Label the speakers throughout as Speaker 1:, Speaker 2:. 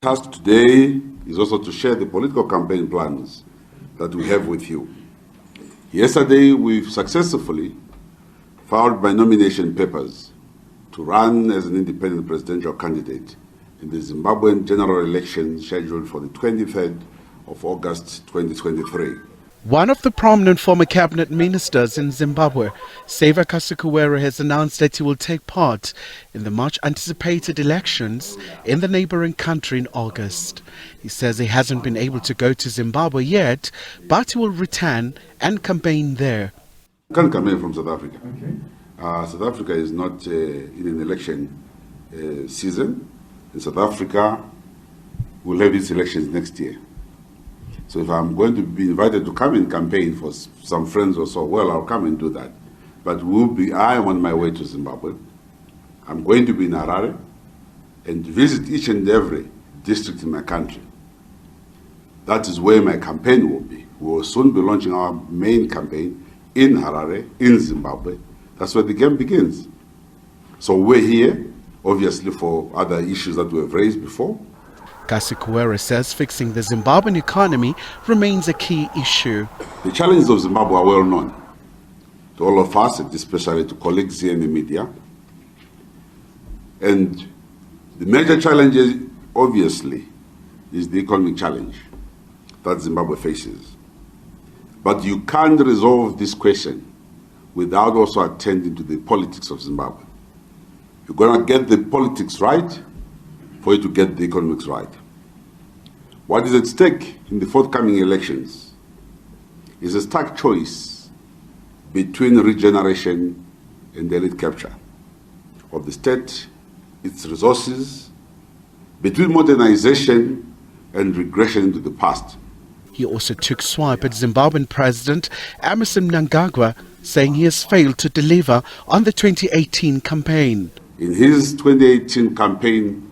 Speaker 1: task today is also to share the political campaign plans that we have with you. Yesterday, we've successfully filed my nomination papers to run as an independent presidential candidate in the Zimbabwean general election scheduled for the 23rd of August 2023.
Speaker 2: One of the prominent former cabinet ministers in Zimbabwe, Saviour Kasukuwere, has announced that he will take part in the much anticipated elections in the neighboring country in August. He says he hasn't been able to go to Zimbabwe yet, but he will return and campaign there.
Speaker 1: I can't campaign from South Africa. Okay. South Africa is not in an election season. In South Africa, we'll have its elections next year. So if I'm going to be invited to come and campaign for some friends or so, well, I'll come and do that. But I am on my way to Zimbabwe. I'm going to be in Harare and visit each and every district in my country. That is where my campaign will be. We will soon be launching our main campaign in Harare, in Zimbabwe. That's where the game begins. So we're here, obviously, for other issues that we have raised before.
Speaker 2: Kasukuwere says fixing the Zimbabwean economy remains a key issue.
Speaker 1: The challenges of Zimbabwe are well known to all of us, and especially to colleagues here in the media. And the major challenge, obviously, is the economic challenge that Zimbabwe faces. But you can't resolve this question without also attending to the politics of Zimbabwe. You're going to get the politics right for you to get the economics right. What is at stake in the forthcoming elections is a stark choice between regeneration and elite capture of the state, its resources, between modernization and regression into the past.
Speaker 2: He also took swipe at Zimbabwean President Emmerson Mnangagwa, saying he has failed to deliver on the 2018 campaign.
Speaker 1: In his 2018 campaign,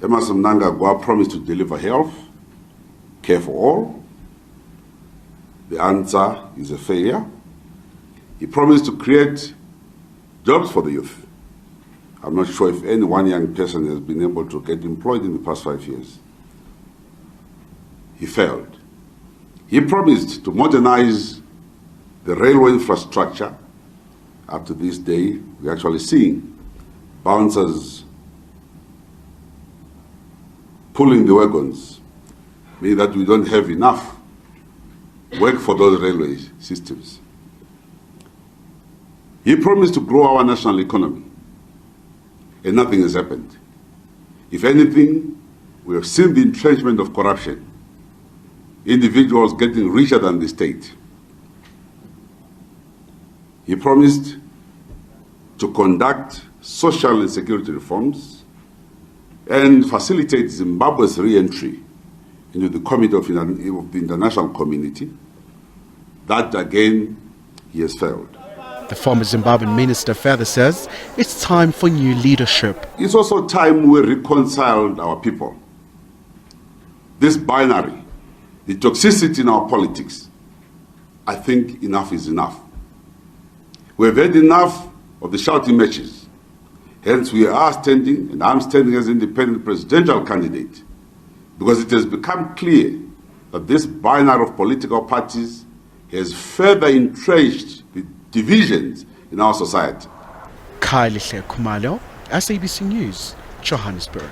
Speaker 1: Emmerson Mnangagwa promised to deliver health, care for all. The answer is a failure. He promised to create jobs for the youth. I'm not sure if any one young person has been able to get employed in the past 5 years. He failed. He promised to modernize the railway infrastructure. Up to this day, we're actually seeing bouncers pulling the wagons, meaning that we don't have enough work for those railway systems. He promised to grow our national economy, and nothing has happened. If anything, we have seen the entrenchment of corruption, individuals getting richer than the state. He promised to conduct social and security reforms and facilitate Zimbabwe's re-entry into the committee of the international community. That, again, he has failed.
Speaker 2: The former Zimbabwean minister further says it's time for new leadership.
Speaker 1: It's also time we reconciled our people. This binary, the toxicity in our politics, I think enough is enough. We have had enough of the shouting matches. Hence, we are standing, and I'm standing as independent presidential candidate, because it has become clear that this binary of political parties has further entrenched the divisions in our society.
Speaker 2: Khumalo, SABC News, Johannesburg.